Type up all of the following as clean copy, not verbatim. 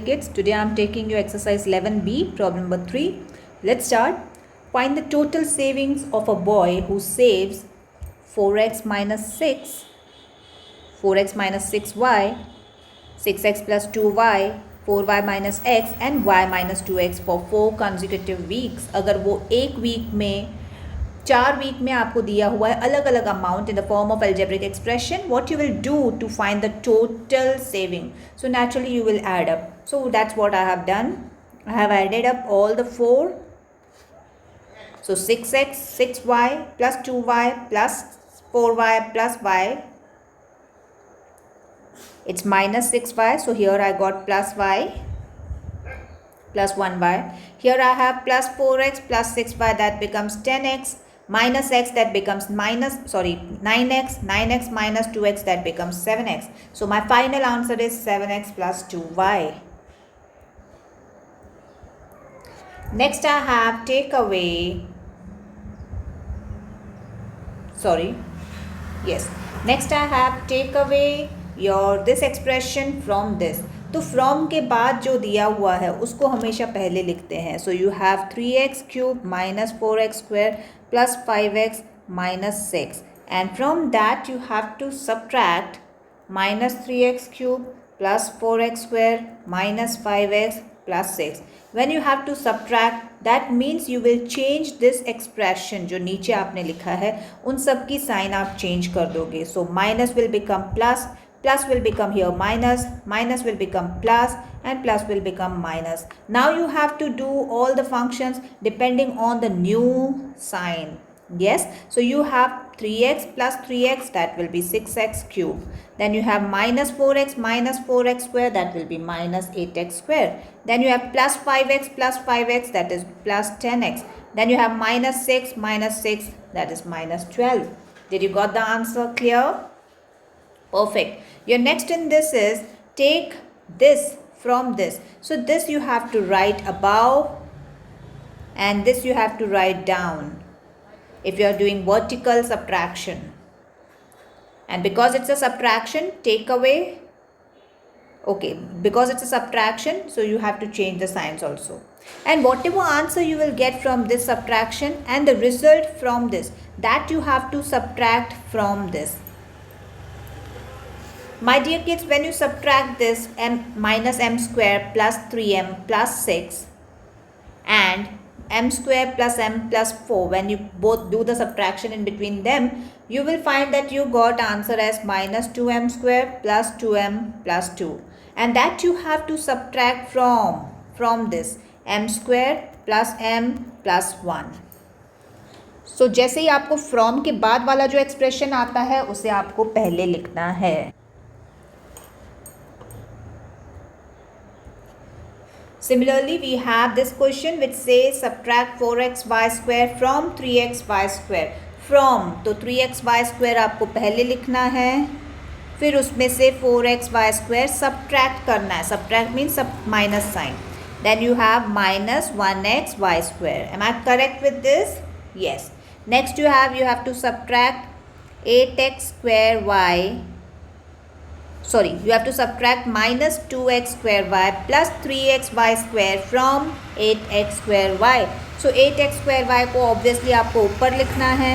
kids. Today I am taking you exercise 11B, problem number 3. Let's start. Find the total savings of a boy who saves 4x minus 6, 4x minus 6y, 6x plus 2y, 4y minus x and y minus 2x for 4 consecutive weeks. अगर वो एक week में 4 week में आपको दिया हुआ है अलग अलग amount in the form of algebraic expression, what you will do to find the total saving? So naturally you will add up. So that's what I have done. I have added up all the 4. So 6x, 6y plus 2y plus 4y plus y. It's minus 6y. So here I got plus y plus 1y. Here I have plus 4x plus 6y, that becomes 10x. Minus x, that becomes 9x, 9x minus 2x, that becomes 7x. So my final answer is 7x plus 2y. Next I have take away, next I have take away your this expression from this. तो from के बाद जो दिया हुआ है उसको हमेशा पहले लिखते हैं. So you have 3x cube minus 4x square plus 5x minus 6 and from that you have to subtract minus 3x cube plus 4x square minus 5x plus 6. When you have to subtract that means you will change this expression. जो नीचे आपने लिखा है उन सब की sign आप change कर दोगे. So minus will become plus, plus will become here minus, minus will become plus and plus will become minus. Now you have to do all the functions depending on the new sign. Yes, so you have 3x plus 3x, that will be 6x cube. Then you have minus 4x square, that will be minus 8x square. Then you have plus 5x, that is plus 10x. Then you have minus 6, that is minus 12. Did you got the answer clear? Perfect. Your next in this is take this from this. So this you have to write above and this you have to write down if you are doing vertical subtraction. And because it's a subtraction, take away. Okay, because it's a subtraction, so you have to change the signs also. And whatever answer you will get from this subtraction and the result from this, that you have to subtract from this. My dear kids, when you subtract this m minus m square plus 3m plus 6 and m square plus m plus 4, when you both do the subtraction in between them, you will find that you got answer as minus 2m square plus 2m plus 2. And that you have to subtract from this m square plus m plus 1. So जैसे ही आपको from के बाद वाला जो expression आता है उसे आपको पहले लिखना है. Similarly, we have this question which says subtract 4xy square from 3xy square. From, तो 3xy square आपको पहले लिखना है, फिर उसमें से 4xy square subtract करना है. Subtract means minus sign. Then you have minus 1xy square. Am I correct with this? Yes. Next you have to subtract 8x square y. You have to subtract minus 2x square y plus 3xy square from 8x square y. So 8x square y को obviously आपको ऊपर लिखना है,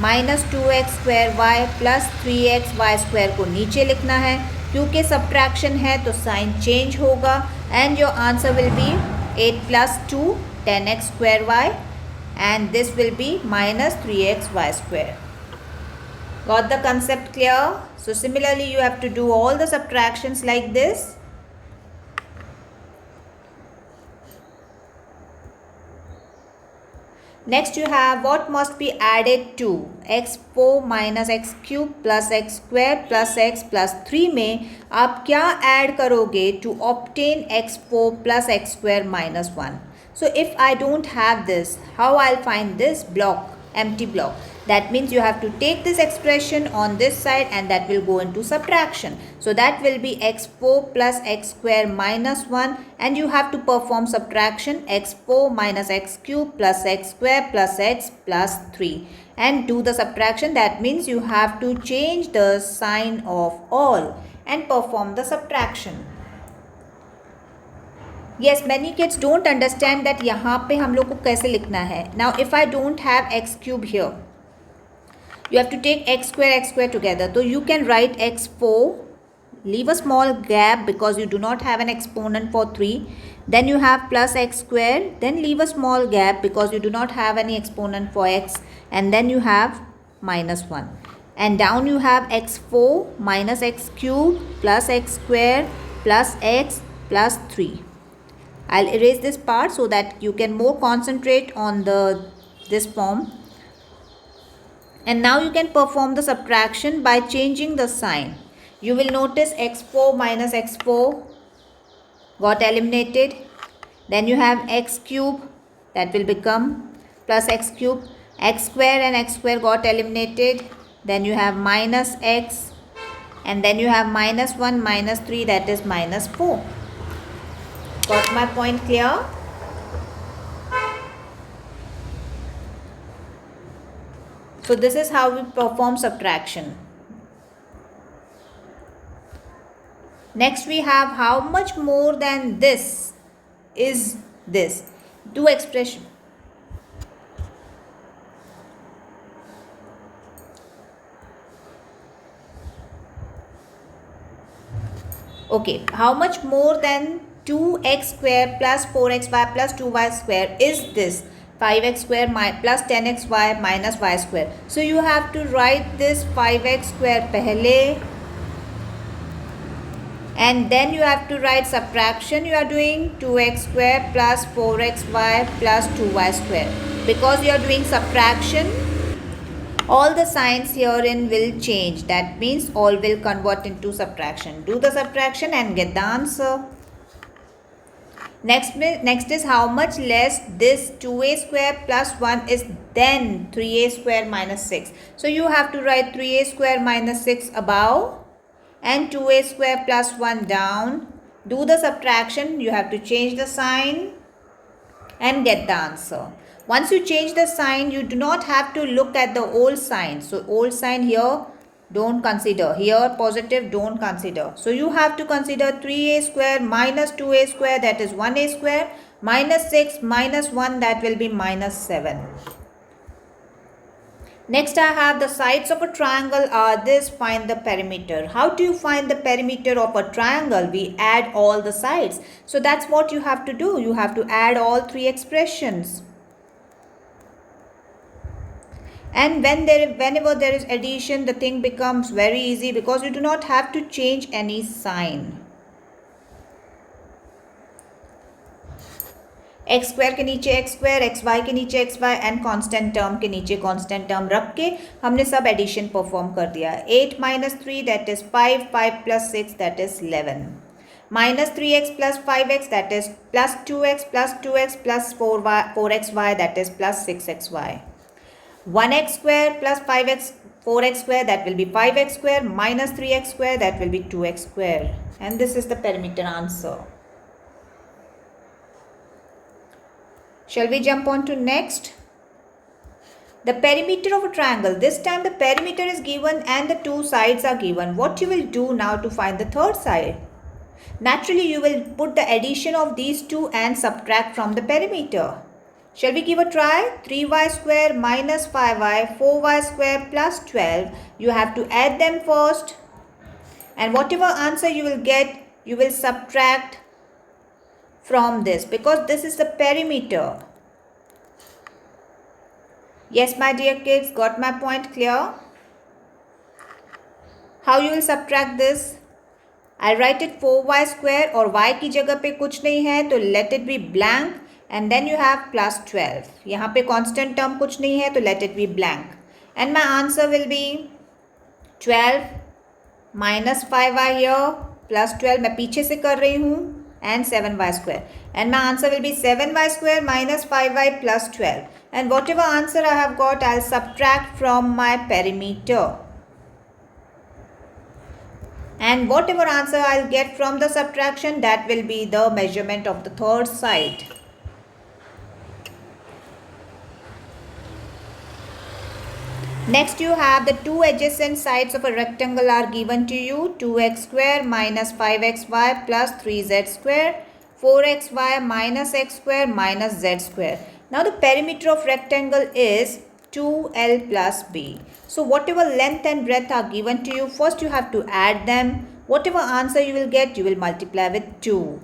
minus 2x square y plus 3xy square को नीचे लिखना है. क्योंकि subtraction है तो sign change होगा and your answer will be 8 plus 2, 10x square y and this will be minus 3xy square. Got the concept clear? So similarly you have to do all the subtractions like this. Next you have what must be added to x4 minus x cube plus x square plus x plus 3 में आप क्या add करोगे to obtain x4 plus x square minus 1. So if I don't have this, how I'll find this block, empty block? That means you have to take this expression on this side and that will go into subtraction. So that will be x4 plus x square minus 1 and you have to perform subtraction x4 minus x cube plus x square plus x plus 3 and do the subtraction. That means you have to change the sign of all and perform the subtraction. Yes, many kids don't understand that यहाँ पे हम लोग को कैसे लिखना है. Now if I don't have x cube here, you have to take x square together. So you can write x4, leave a small gap because you do not have an exponent for 3. Then you have plus x square, then leave a small gap because you do not have any exponent for x, and then you have minus 1. And down you have x4 minus x cube plus x square plus x plus 3. I'll erase this part so that you can more concentrate on this form. And now you can perform the subtraction by changing the sign. You will notice x4 minus x4 got eliminated. Then you have x cube, that will become plus x cube. X square and x square got eliminated. Then you have minus x, and then you have minus 1 minus 3, that is minus 4. Got my point clear? So this is how we perform subtraction. Next we have how much more than this is this. Do expression. Okay, how much more than 2x square plus 4xy plus 2y square is this? 5x square plus 10xy minus y square. So you have to write this 5x square pehle, and then you have to write subtraction. You are doing 2x square plus 4xy plus 2y square. Because you are doing subtraction, all the signs herein will change. That means all will convert into subtraction. Do the subtraction and get the answer. Next is how much less this 2a square plus 1 is than 3a square minus 6. So you have to write 3a square minus 6 above and 2a square plus 1 down. Do the subtraction. You have to change the sign and get the answer. Once you change the sign, you do not have to look at the old sign. So old sign here, don't consider. Here positive, don't consider. So you have to consider 3a square minus 2a square, that is 1a square, minus 6 minus 1, that will be minus 7. Next I have the sides of a triangle are this, find the perimeter. How do you find the perimeter of a triangle? We add all the sides. So that's what you have to do. You have to add all three expressions. And whenever there is addition, the thing becomes very easy because you do not have to change any sign. X square के नीचे X square, X Y के नीचे X Y and constant term के नीचे constant term रख के हमने सब एडिशन परफॉर्म कर दिया. 8 minus 3 that is 5, 5 plus 6 that is 11, minus 3x plus 5x that is plus 2x plus 4xy that is plus 6xy, 1x square plus 5x 4x square that will be 5x square minus 3x square that will be 2x square, and this is the perimeter answer. Shall we jump on to next? The perimeter of a triangle. This time the perimeter is given and the two sides are given. What you will do now to find the third side? Naturally you will put the addition of these two and subtract from the perimeter. Shall we give a try? 3y square minus 5y, 4y square plus 12. You have to add them first. And whatever answer you will get, you will subtract from this because this is the perimeter. Yes, my dear kids, got my point clear? How you will subtract this? I'll write it 4y square और y की जगह पे कुछ नहीं है तो let it be blank. And then you have plus 12. यहाँ पे constant term कुछ नहीं है तो let it be blank. And my answer will be 12 minus 5y here plus 12. मैं पीछे से कर रही हूँ and 7y square. And my answer will be 7y square minus 5y plus 12. And whatever answer I have got, I'll subtract from my perimeter. And whatever answer I'll get from the subtraction, that will be the measurement of the third side. Next you have the two adjacent sides of a rectangle are given to you. 2x square minus 5xy plus 3z square 4xy minus x square minus z square. Now the perimeter of rectangle is 2l plus b. So whatever length and breadth are given to you, first you have to add them. Whatever answer you will get, you will multiply with 2.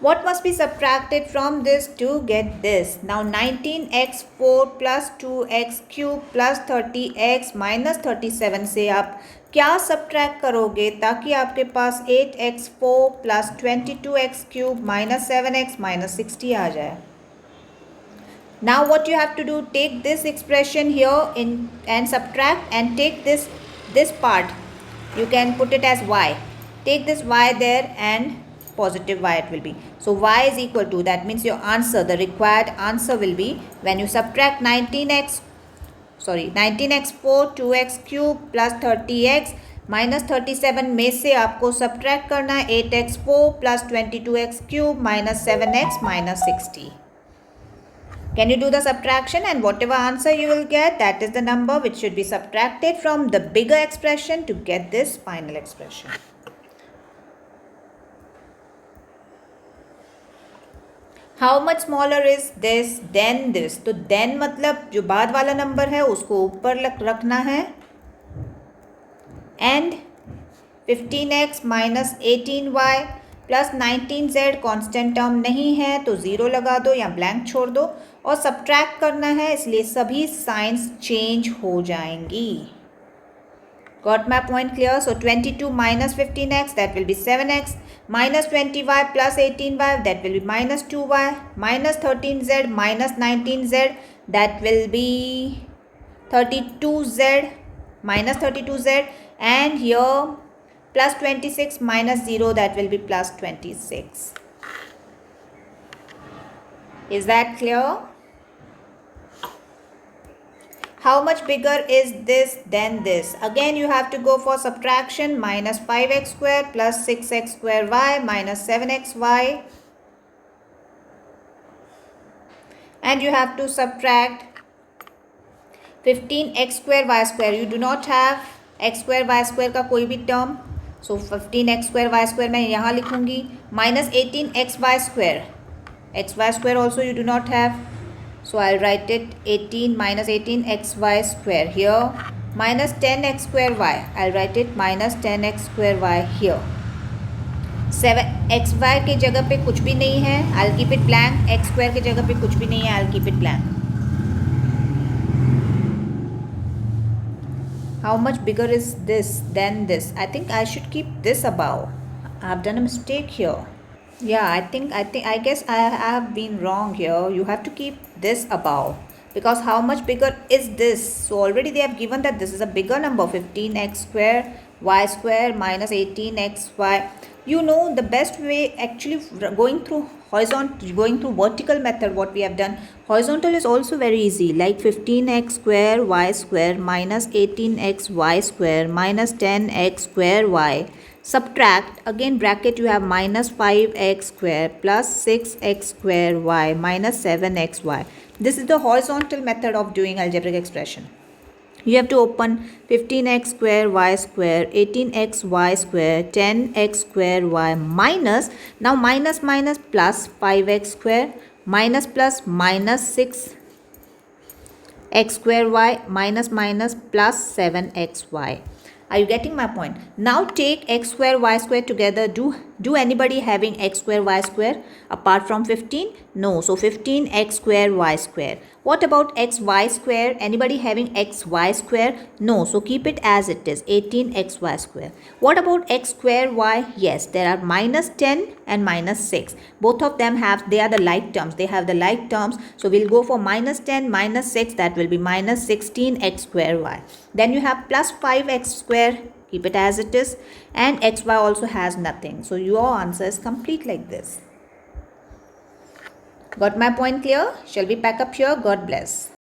What must be subtracted from this to get this? Now 19x4 plus 2x cube plus 30x minus 37 से आप क्या subtract करोगे ताकि आपके पास 8x4 plus 22x cube minus 7x minus 60 आ जाए. Now what you have to do, take this expression here in and subtract and take this part. You can put it as y. Take this y there and positive y it will be. So y is equal to, that means your answer, the required answer will be, when you subtract 19x4 2x cube plus 30x minus 37 में से आपको subtract करना है 8x4 plus 22x cube minus 7x minus 60. Can you do the subtraction, and whatever answer you will get, that is the number which should be subtracted from the bigger expression to get this final expression. How much smaller is this than this? तो then मतलब जो बाद वाला number है उसको ऊपर रखना है. And 15x minus 18y plus 19z constant term नहीं है तो 0 लगा दो या ब्लैंक छोड़ दो और सब्ट्रैक्ट करना है, इसलिए सभी साइंस चेंज हो जाएंगी. Got my point clear? So 22 minus 15x, that will be 7x, minus 20y plus 18y, that will be minus 2y, minus 13z minus 19z, that will be 32z, minus 32z, and here plus 26 minus 0, that will be plus 26. Is that clear? How much bigger is this than this? Again you have to go for subtraction. Minus 5x square plus 6x square y minus 7xy, and you have to subtract 15x square y square. You do not have x square y square का कोई भी term, so 15x square y square मैं यहाँ लिखूँगी. Minus 18xy square, xy square also you do not have, so I'll write it 18 minus 18xy square here. Minus 10x square y, I'll write it minus 10x square y here. 7xy के जगह पे कुछ भी नहीं है, I'll keep it blank. x square के जगह पे कुछ भी नहीं है, I'll keep it blank. How much bigger is this than this? I think I should keep this above. I have done a mistake here. Yeah, I guess I have been wrong here. You have to keep this above, because how much bigger is this? So already they have given that this is a bigger number, 15x square y square minus 18xy. You know the best way, actually going through vertical method, what we have done. Horizontal is also very easy, like 15x square y square minus 18x y square minus 10x square y. Subtract, again bracket you have minus 5x square plus 6x square y minus 7xy. This is the horizontal method of doing algebraic expression. You have to open 15x square y square, 18x y square, 10x square y minus, now minus minus plus 5x square minus plus minus 6x square y minus minus plus 7xy. Are you getting my point? Now take x square y square together. Do anybody having x square y square apart from 15? No. So 15x square y square. What about xy square? Anybody having xy square? No. So keep it as it is, 18xy square. What about x square y? Yes, there are minus 10 and minus 6. Both of them they are the like terms. They have the like terms. So we'll go for minus 10 minus 6. That will be minus 16x square y. Then you have plus 5x square. Keep it as it is. And xy also has nothing. So your answer is complete like this. Got my point clear? Shall we pack up here? God bless.